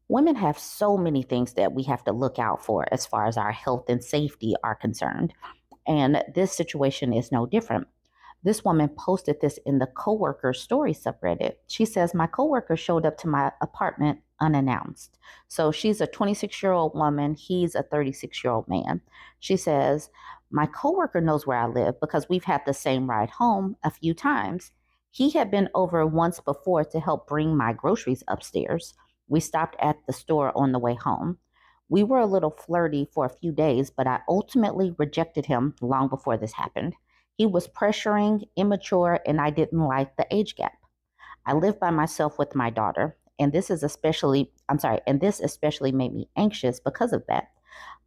Women have so many things that we have to look out for as far as our health and safety are concerned. And this situation is no different. This woman posted this in the Coworker story subreddit. She says, my coworker showed up to my apartment unannounced. So she's a 26-year-old woman. He's a 36-year-old man. She says, my coworker knows where I live because we've had the same ride home a few times. He had been over once before to help bring my groceries upstairs. We stopped at the store on the way home. We were a little flirty for a few days, but I ultimately rejected him long before this happened. He was pressuring, immature, and I didn't like the age gap. I live by myself with my daughter, and this especially made me anxious because of that.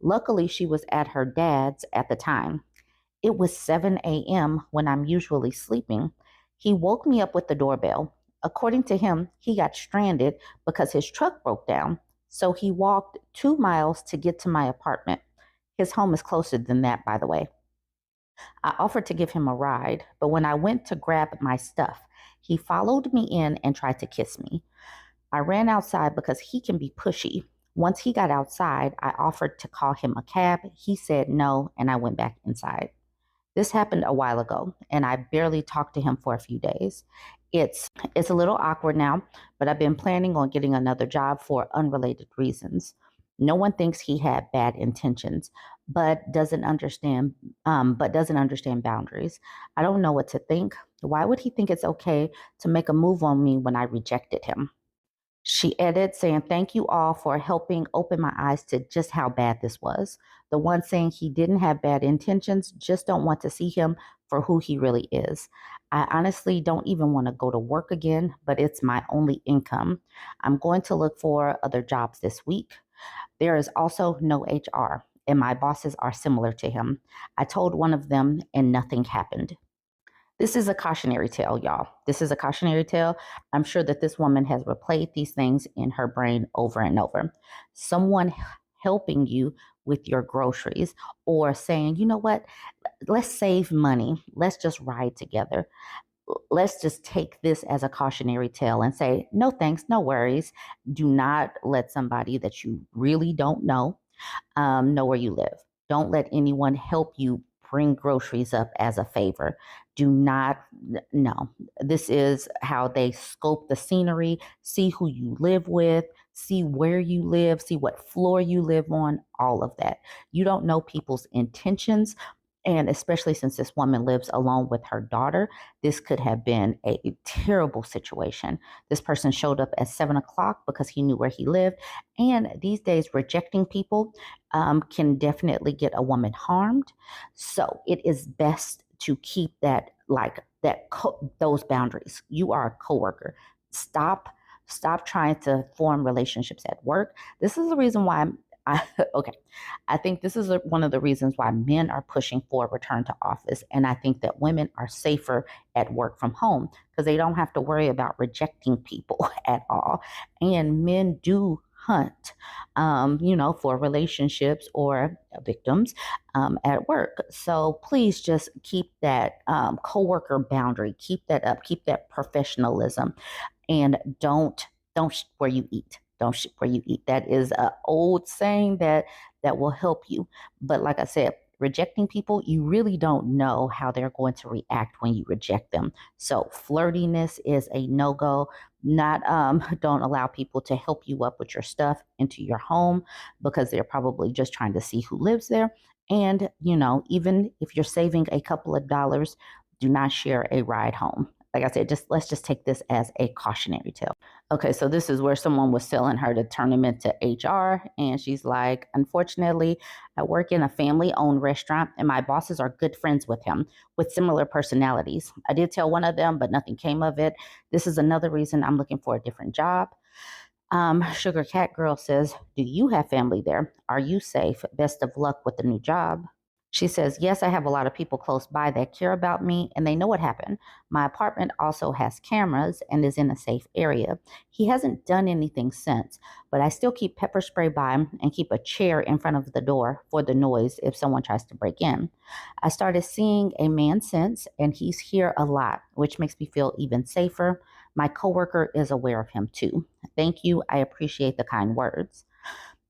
Luckily, she was at her dad's at the time. It was 7 a.m. when I'm usually sleeping. He woke me up with the doorbell. According to him, he got stranded because his truck broke down. So he walked 2 miles to get to my apartment. His home is closer than that, by the way. I offered to give him a ride, but when I went to grab my stuff, he followed me in and tried to kiss me. I ran outside because he can be pushy. Once he got outside, I offered to call him a cab. He said no, and I went back inside. This happened a while ago, and I barely talked to him for a few days. It's a little awkward now, but I've been planning on getting another job for unrelated reasons. No one thinks he had bad intentions, but doesn't understand boundaries. I don't know what to think. Why would he think it's okay to make a move on me when I rejected him? She edits saying, thank you all for helping open my eyes to just how bad this was. The one saying he didn't have bad intentions, just don't want to see him for who he really is. I honestly don't even want to go to work again, but it's my only income. I'm going to look for other jobs this week. There is also no HR, and my bosses are similar to him. I told one of them, and nothing happened. This is a cautionary tale, y'all. This is a cautionary tale. I'm sure that this woman has replayed these things in her brain over and over. Someone helping you with your groceries or saying, you know what, let's save money. Let's just ride together. Let's just take this as a cautionary tale and say, no thanks, no worries. Do not let somebody that you really don't know where you live. Don't let anyone help you bring groceries up as a favor. Do not, no. This is how they scope the scenery, see who you live with, see where you live, see what floor you live on, all of that. You don't know people's intentions. And especially since this woman lives alone with her daughter, this could have been a terrible situation. This person showed up at 7 o'clock because he knew where he lived. And these days, rejecting people can definitely get a woman harmed. So it is best to keep those boundaries. You are a coworker. Stop trying to form relationships at work. This is the reason why okay. I think this is one of the reasons why men are pushing for a return to office. And I think that women are safer at work from home because they don't have to worry about rejecting people at all. And men do hunt, for relationships or victims at work. So please just keep that coworker boundary, keep that up, keep that professionalism, and don't where you eat. Don't shit where you eat. That is an old saying that will help you. But like I said, rejecting people, you really don't know how they're going to react when you reject them. So flirtiness is a no-go. Not don't allow people to help you up with your stuff into your home because they're probably just trying to see who lives there. And even if you're saving a couple of dollars, do not share a ride home. Like I said, let's just take this as a cautionary tale. Okay, so this is where someone was telling her to turn him into HR. And she's like, unfortunately, I work in a family owned restaurant and my bosses are good friends with him with similar personalities. I did tell one of them, but nothing came of it. This is another reason I'm looking for a different job. Sugar Cat Girl says, do you have family there? Are you safe? Best of luck with the new job. She says, yes, I have a lot of people close by that care about me and they know what happened. My apartment also has cameras and is in a safe area. He hasn't done anything since, but I still keep pepper spray by him and keep a chair in front of the door for the noise if someone tries to break in. I started seeing a man since, and he's here a lot, which makes me feel even safer. My coworker is aware of him too. Thank you. I appreciate the kind words.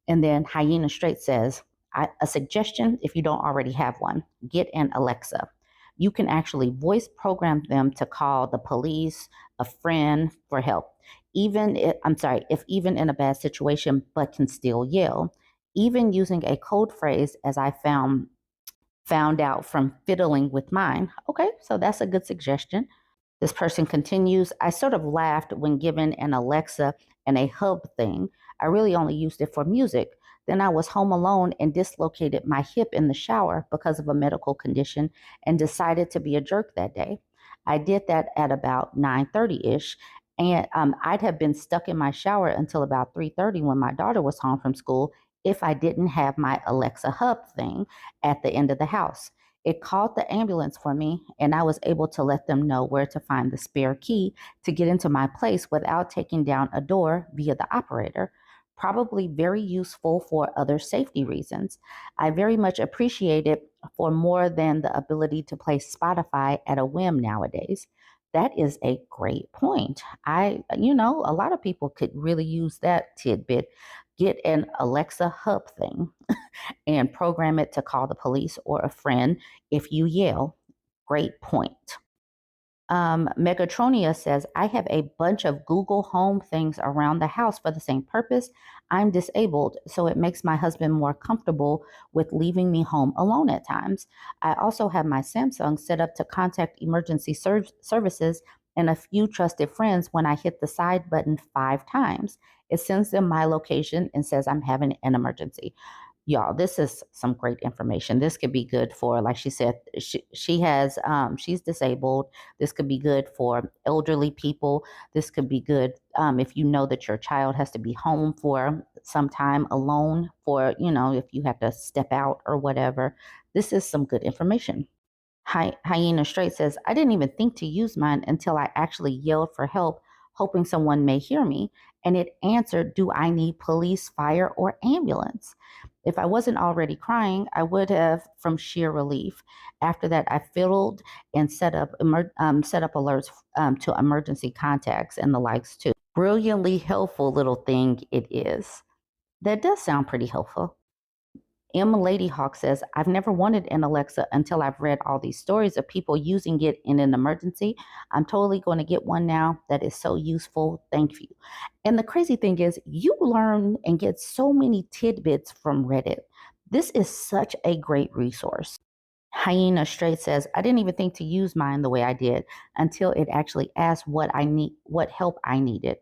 And then Hyena Straight says, a suggestion if you don't already have one, get an Alexa. You can actually voice program them to call the police, a friend for help. If even in a bad situation, but can still yell. Even using a code phrase, as I found out from fiddling with mine. Okay, so that's a good suggestion. This person continues, I sort of laughed when given an Alexa and a hub thing. I really only used it for music. Then I was home alone and dislocated my hip in the shower because of a medical condition and decided to be a jerk that day. I did that at about 9:30ish, and I'd have been stuck in my shower until about 3:30 when my daughter was home from school if I didn't have my Alexa hub thing at the end of the house. It called the ambulance for me, and I was able to let them know where to find the spare key to get into my place without taking down a door via the operator. Probably very useful for other safety reasons. I very much appreciate it for more than the ability to play Spotify at a whim nowadays. That is a great point. A lot of people could really use that tidbit. Get an Alexa hub thing and program it to call the police or a friend if you yell. Great point. Megatronia says, I have a bunch of Google Home things around the house for the same purpose. I'm disabled, so it makes my husband more comfortable with leaving me home alone at times. I also have my Samsung set up to contact emergency services and a few trusted friends when I hit the side button 5 times. It sends them my location and says I'm having an emergency. Y'all, this is some great information. This could be good for, like she said, she's disabled. This could be good for elderly people. This could be good if you know that your child has to be home for some time alone for, if you have to step out or whatever. This is some good information. Hyena Straight says, I didn't even think to use mine until I actually yelled for help, hoping someone may hear me. And it answered, do I need police, fire, or ambulance? If I wasn't already crying, I would have from sheer relief. After that, I fiddled and set up alerts to emergency contacts and the likes too. Brilliantly helpful little thing it is. That does sound pretty helpful. Emma Ladyhawk says, I've never wanted an Alexa until I've read all these stories of people using it in an emergency. I'm totally going to get one now. That is so useful. Thank you. And the crazy thing is, you learn and get so many tidbits from Reddit. This is such a great resource. Hyena Straight says, I didn't even think to use mine the way I did until it actually asked what help I needed.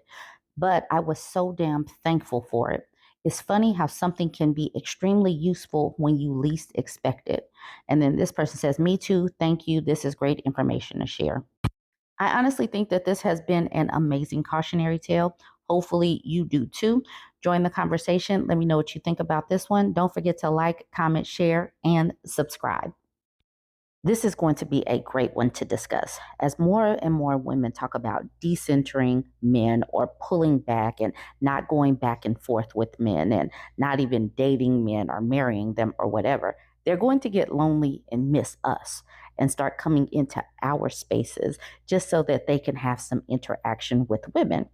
But I was so damn thankful for it. It's funny how something can be extremely useful when you least expect it. And then this person says, me too. Thank you. This is great information to share. I honestly think that this has been an amazing cautionary tale. Hopefully you do too. Join the conversation. Let me know what you think about this one. Don't forget to like, comment, share, and subscribe. This is going to be a great one to discuss as more and more women talk about decentering men or pulling back and not going back and forth with men and not even dating men or marrying them or whatever. They're going to get lonely and miss us and start coming into our spaces just so that they can have some interaction with women.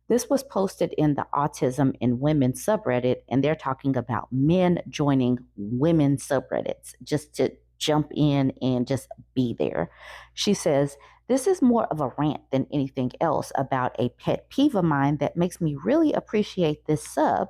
This was posted in the Autism in Women subreddit, and they're talking about men joining women subreddits just to jump in and just be there. She says, this is more of a rant than anything else about a pet peeve of mine that makes me really appreciate this sub,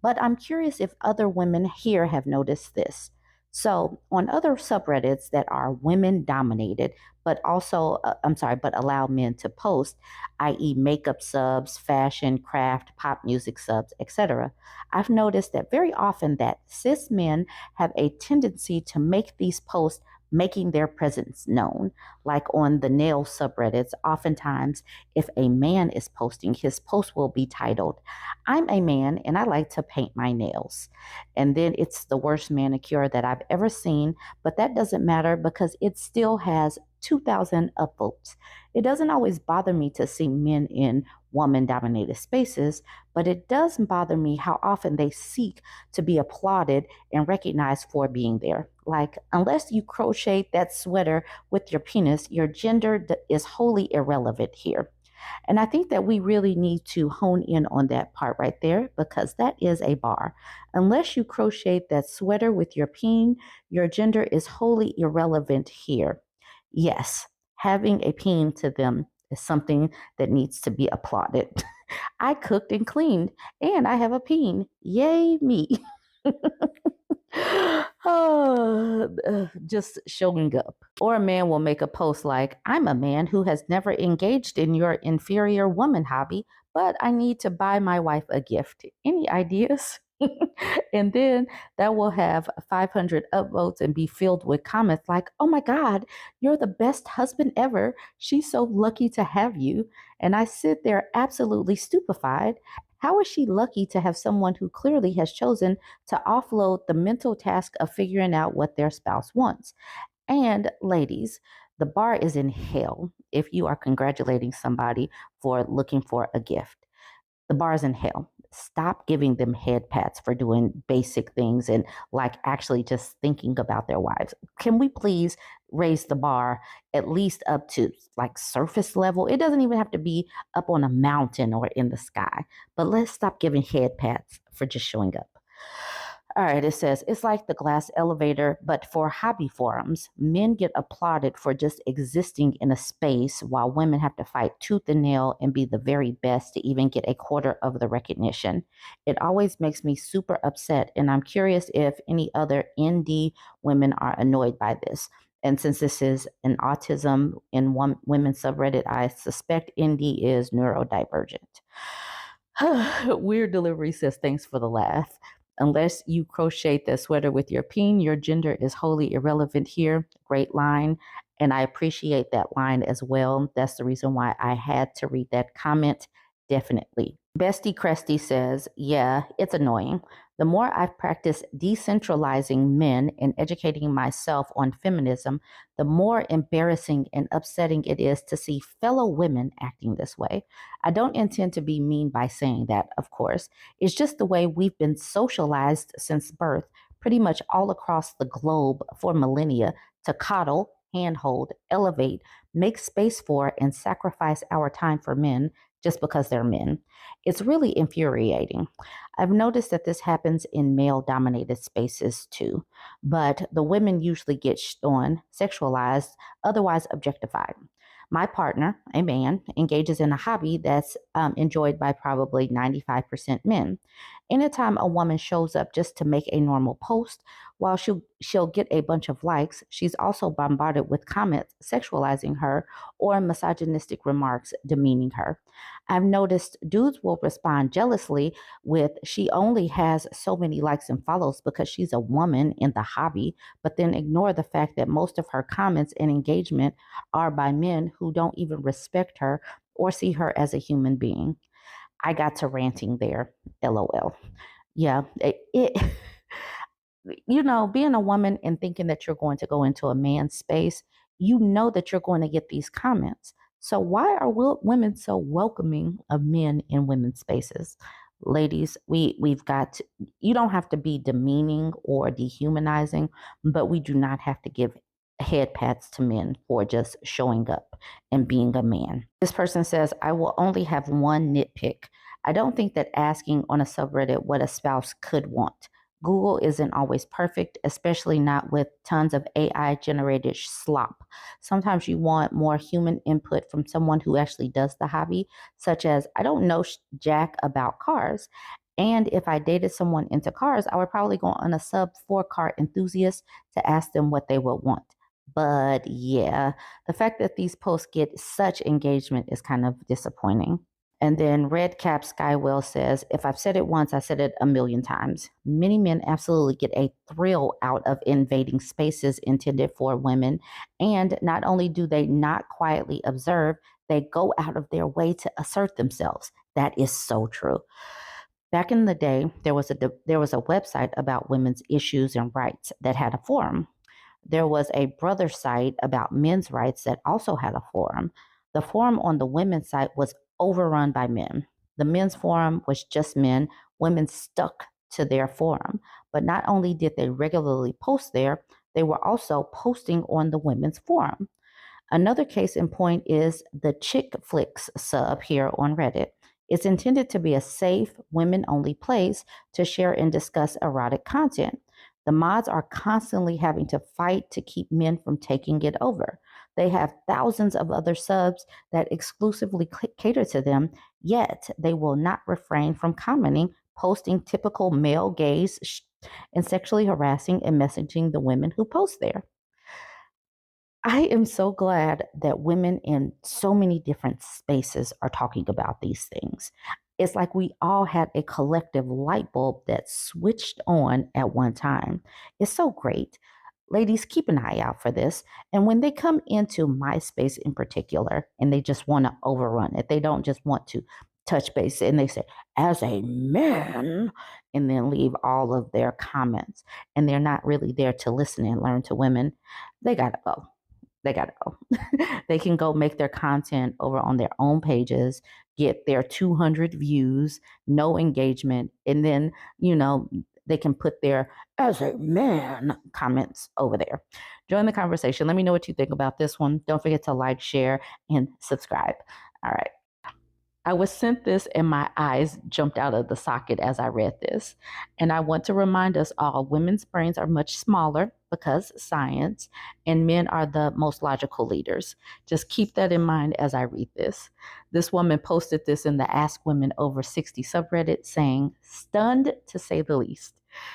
but I'm curious if other women here have noticed this. So, on other subreddits that are women dominated, but but allow men to post, i.e., makeup subs, fashion, craft, pop music subs, etc., I've noticed that very often that cis men have a tendency to make these posts making their presence known. Like on the nail subreddits, oftentimes if a man is posting, his post will be titled, I'm a man and I like to paint my nails. And then it's the worst manicure that I've ever seen, but that doesn't matter because it still has 2,000 upvotes. It doesn't always bother me to see men in woman dominated spaces, but it does bother me how often they seek to be applauded and recognized for being there. Like, unless you crochet that sweater with your penis, your gender is wholly irrelevant here. And I think that we really need to hone in on that part right there because that is a bar. Unless you crochet that sweater with your peen, your gender is wholly irrelevant here. Yes, having a peen to them is something that needs to be applauded. I cooked and cleaned, and I have a peen. Yay, me. Just showing up. Or a man will make a post like, I'm a man who has never engaged in your inferior woman hobby, but I need to buy my wife a gift. Any ideas? And then that will have 500 upvotes and be filled with comments like, oh my God, you're the best husband ever. She's so lucky to have you. And I sit there absolutely stupefied. How is she lucky to have someone who clearly has chosen to offload the mental task of figuring out what their spouse wants? And ladies, the bar is in hell if you are congratulating somebody for looking for a gift. The bar is in hell. Stop giving them head pats for doing basic things and like actually just thinking about their wives. Can we please raise the bar at least up to like surface level? It doesn't even have to be up on a mountain or in the sky, but let's stop giving head pats for just showing up. All right, it says it's like the glass elevator, but for hobby forums. Men get applauded for just existing in a space while women have to fight tooth and nail and be the very best to even get a quarter of the recognition. It always makes me super upset, and I'm curious if any other ND women are annoyed by this. And since this is an autism in one women's subreddit, I suspect ND is neurodivergent. Weird Delivery says, thanks for the laugh. Unless you crochet the sweater with your peen, your gender is wholly irrelevant here. Great line. And I appreciate that line as well. That's the reason why I had to read that comment. Definitely. Bestie Cresty says, yeah, it's annoying. The more I've practiced decentralizing men and educating myself on feminism, the more embarrassing and upsetting it is to see fellow women acting this way. I don't intend to be mean by saying that, of course. It's just the way we've been socialized since birth, pretty much all across the globe for millennia, to coddle, handhold, elevate, make space for, and sacrifice our time for men just because they're men. It's really infuriating. I've noticed that this happens in male dominated spaces too, but the women usually get on, sexualized, otherwise objectified. My partner, a man, engages in a hobby that's enjoyed by probably 95% men. Anytime a woman shows up just to make a normal post, while she'll get a bunch of likes, she's also bombarded with comments sexualizing her or misogynistic remarks demeaning her. I've noticed dudes will respond jealously with she only has so many likes and follows because she's a woman in the hobby, but then ignore the fact that most of her comments and engagement are by men who don't even respect her or see her as a human being. I got to ranting there. LOL. Yeah, being a woman and thinking that you're going to go into a man's space, you know that you're going to get these comments. So why are women so welcoming of men in women's spaces? Ladies, we've got you don't have to be demeaning or dehumanizing, but we do not have to give head pats to men for just showing up and being a man. This person says, I will only have one nitpick. I don't think that asking on a subreddit what a spouse could want. Google isn't always perfect, especially not with tons of AI generated slop. Sometimes you want more human input from someone who actually does the hobby, such as, I don't know jack about cars. And if I dated someone into cars, I would probably go on a sub 4 car enthusiast to ask them what they would want. But yeah, the fact that these posts get such engagement is kind of disappointing. And then Redcap Skywell says, if I've said it once, I said it a million times. Many men absolutely get a thrill out of invading spaces intended for women. And not only do they not quietly observe, they go out of their way to assert themselves. That is so true. Back in the day, there was a website about women's issues and rights that had a forum. There was a brother site about men's rights that also had a forum. The forum on the women's site was overrun by men. The men's forum was just men. Women stuck to their forum. But not only did they regularly post there, they were also posting on the women's forum. Another case in point is the Chick Flicks sub here on Reddit. It's intended to be a safe, women only place to share and discuss erotic content. The mods are constantly having to fight to keep men from taking it over. They have thousands of other subs that exclusively cater to them, yet they will not refrain from commenting, posting typical male gaze, and sexually harassing and messaging the women who post there. I am so glad that women in so many different spaces are talking about these things. It's like we all had a collective light bulb that switched on at one time. It's so great. Ladies, keep an eye out for this. And when they come into my space in particular and they just want to overrun it, they don't just want to touch base and they say, as a man, and then leave all of their comments and they're not really there to listen and learn to women, they got to go. They got to go. They can go make their content over on their own pages, get their 200 views, no engagement, and then, they can put their as a man comments over there. Join the conversation. Let me know what you think about this one. Don't forget to like, share, and subscribe. All right. I was sent this and my eyes jumped out of the socket as I read this. And I want to remind us all women's brains are much smaller because science, and men are the most logical leaders. Just keep that in mind as I read this. This woman posted this in the Ask Women Over 60 subreddit saying, stunned to say the least.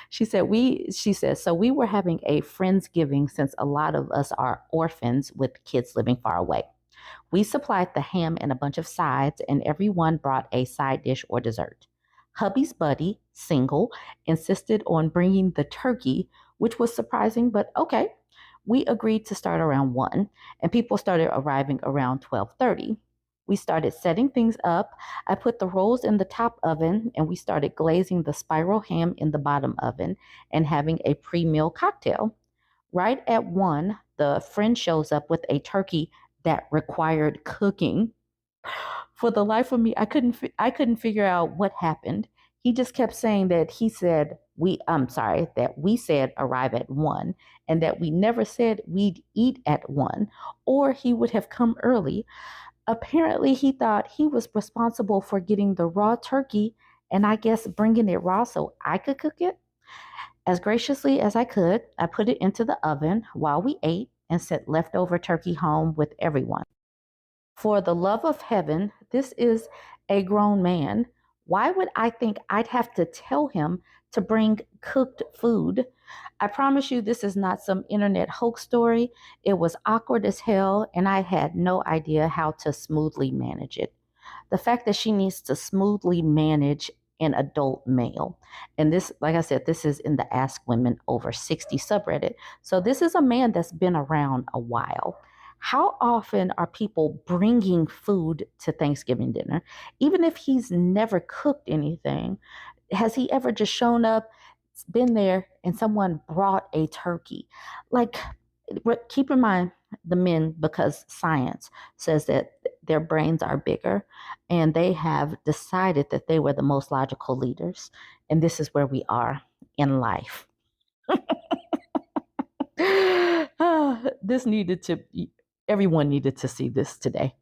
She says, so we were having a Friendsgiving since a lot of us are orphans with kids living far away. We supplied the ham and a bunch of sides, and everyone brought a side dish or dessert. Hubby's buddy, single, insisted on bringing the turkey, which was surprising, but okay. We agreed to start around 1, and people started arriving around 12:30. We started setting things up. I put the rolls in the top oven, and we started glazing the spiral ham in the bottom oven and having a pre-meal cocktail. Right at 1, the friend shows up with a turkey that required cooking. For the life of me, I couldn't figure out what happened. He just kept saying that that we said arrive at 1 and that we never said we'd eat at 1 or he would have come early. Apparently, he thought he was responsible for getting the raw turkey and I guess bringing it raw so I could cook it. As graciously as I could, I put it into the oven while we ate and sent leftover turkey home with everyone. For the love of heaven, this is a grown man. Why would I think I'd have to tell him to bring cooked food? I promise you, this is not some internet hoax story. It was awkward as hell, and I had no idea how to smoothly manage it. The fact that she needs to smoothly manage an adult male. And this, like I said, this is in the Ask Women Over 60 subreddit. So this is a man that's been around a while. How often are people bringing food to Thanksgiving dinner? Even if he's never cooked anything, has he ever just shown up, been there, and someone brought a turkey? Like, keep in mind the men, because science says that their brains are bigger and they have decided that they were the most logical leaders. And this is where we are in life. This needed to, everyone needed to see this today.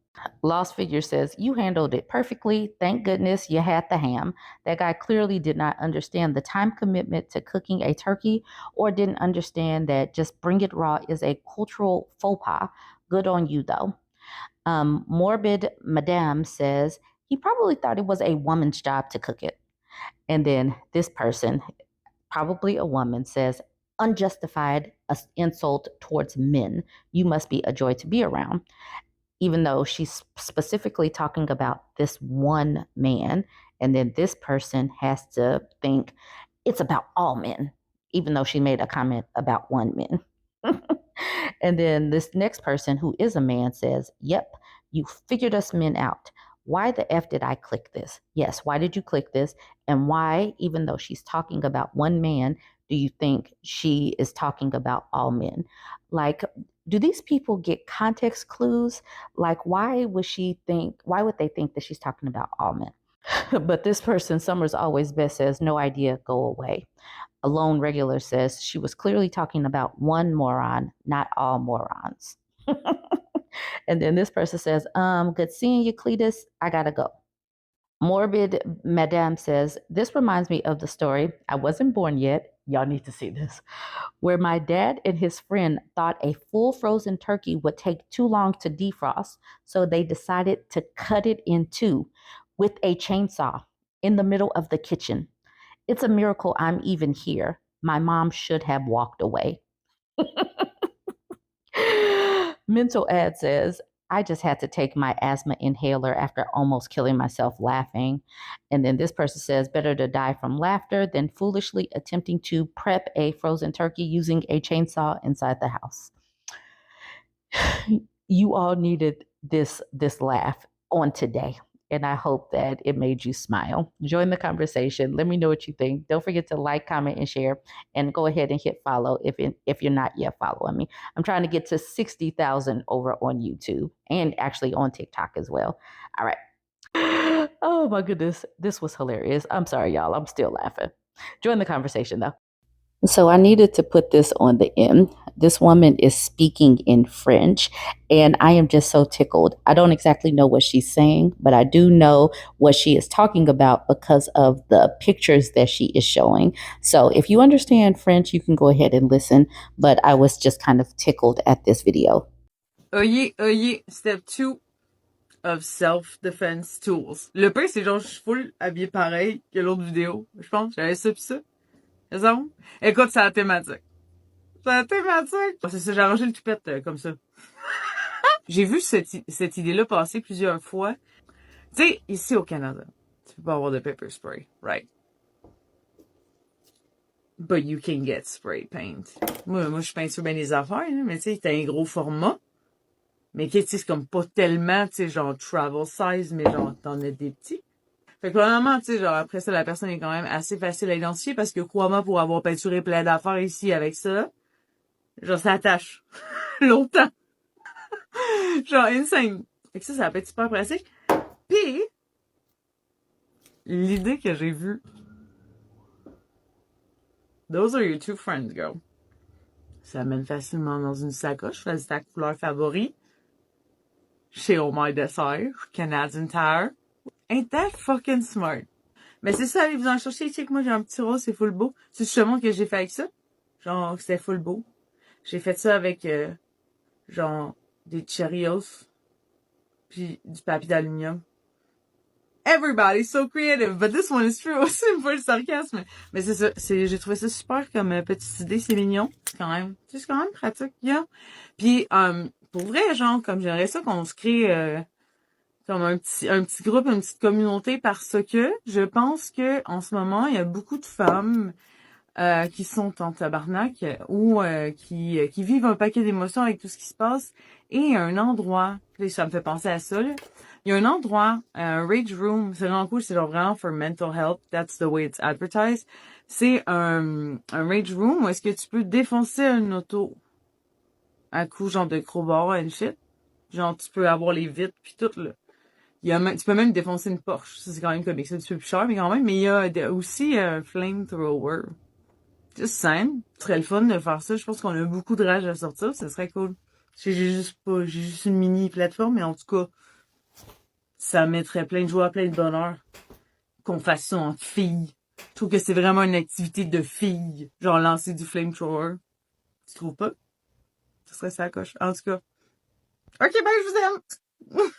Lost Figure says, you handled it perfectly. Thank goodness you had the ham. That guy clearly did not understand the time commitment to cooking a turkey or didn't understand that just bring it raw is a cultural faux pas. Good on you, though. Morbid Madame says, he probably thought it was a woman's job to cook it. And then this person, probably a woman, says, unjustified insult towards men. You must be a joy to be around, even though she's specifically talking about this one man. And then this person has to think it's about all men, even though she made a comment about one man. And then this next person, who is a man, says, yep, you figured us men out. Why the F did I click this? Yes, why did you click this? And why, even though she's talking about one man, do you think she is talking about all men? Like, do these people get context clues? Like, why would they think that she's talking about all men? But this person, Summer's Always Best, says, no idea, go away. A lone regular says she was clearly talking about one moron, not all morons. And then this person says, good seeing you, Cletus. I gotta go. Morbid Madame says, this reminds me of the story. I wasn't born yet. Y'all need to see this. Where my dad and his friend thought a full frozen turkey would take too long to defrost, so they decided to cut it in two with a chainsaw in the middle of the kitchen. It's a miracle I'm even here. My mom should have walked away. Mental ad says, I just had to take my asthma inhaler after almost killing myself laughing. And then this person says, better to die from laughter than foolishly attempting to prep a frozen turkey using a chainsaw inside the house. You all needed this laugh on today. And I hope that it made you smile. Join the conversation. Let me know what you think. Don't forget to like, comment, and share. And go ahead and hit follow if you're not yet following me. I'm trying to get to 60,000 over on YouTube and actually on TikTok as well. All right. Oh my goodness. This was hilarious. I'm sorry, y'all. I'm still laughing. Join the conversation though. So I needed to put this on the end. This woman is speaking in French, and I am just so tickled. I don't exactly know what she's saying, but I do know what she is talking about because of the pictures that she is showing. So if you understand French, you can go ahead and listen, but I was just kind of tickled at this video. Oyez, step 2 of self-defense tools. Le pire, c'est genre, je suis full habillé pareil que l'autre vidéo. Je pense, j'avais ça pis ça. C'est ça? Écoute, c'est la thématique. C'est la thématique! C'est ça, j'ai arrangé le toupette comme ça. J'ai vu cette idée-là passer plusieurs fois. Tu sais, ici au Canada, tu peux pas avoir de pepper spray, right? But you can get spray paint. Moi je peins sur bien les affaires, hein, mais tu sais, t'as un gros format. Mais tu sais, c'est comme pas tellement, tu sais, genre travel size, mais genre t'en as des petits. Fait que probablement, tu sais, genre après ça, la personne est quand même assez facile à identifier parce que crois-moi, pour avoir peinturé plein d'affaires ici avec ça, genre ça attache longtemps. Genre insane. Fait que ça peut être super pratique. Puis, l'idée que j'ai vue, those are your two friends, girl. Ça mène facilement dans une sacoche, choisis ta couleur favorite. Chez Oh My Dessert, Canadian Tire. Ain't that fucking smart? Mais c'est ça, allez vous en chercher. Check, moi j'ai un petit rose, c'est full beau. C'est justement que j'ai fait avec ça. Genre, c'était full beau. J'ai fait ça avec, genre, des Cheerios. Puis du papier d'aluminium. Everybody's so creative, but this one is true. C'est pas le sarcasme. Mais c'est ça, j'ai trouvé ça super comme petite idée, c'est mignon. C'est quand même pratique, yeah. Puis, pour vrai, genre, comme j'aimerais ça qu'on se crée, comme un petit groupe, une petite communauté parce que je pense que en ce moment, il y a beaucoup de femmes qui sont en tabarnak ou qui vivent un paquet d'émotions avec tout ce qui se passe et un endroit, ça me fait penser à ça, là. Il y a un endroit, un rage room, c'est vraiment cool, c'est genre vraiment for mental health, that's the way it's advertised. C'est un rage room où est-ce que tu peux défoncer une auto à coup genre de crowbar and shit. Genre tu peux avoir les vitres puis tout là. Tu peux même défoncer une Porsche. Ça, c'est quand même comique. C'est un petit peu plus cher, mais quand même. Mais il y a aussi un flamethrower. Just saying. Ce serait le fun de faire ça. Je pense qu'on a beaucoup de rage à sortir. Ça serait cool. J'ai juste une mini plateforme, mais en tout cas, ça mettrait plein de joie, plein de bonheur. Qu'on fasse ça en filles. Je trouve que c'est vraiment une activité de filles. Genre lancer du flamethrower. Tu trouves pas? Ça serait ça, coche. En tout cas. Ok, ben, je vous aime!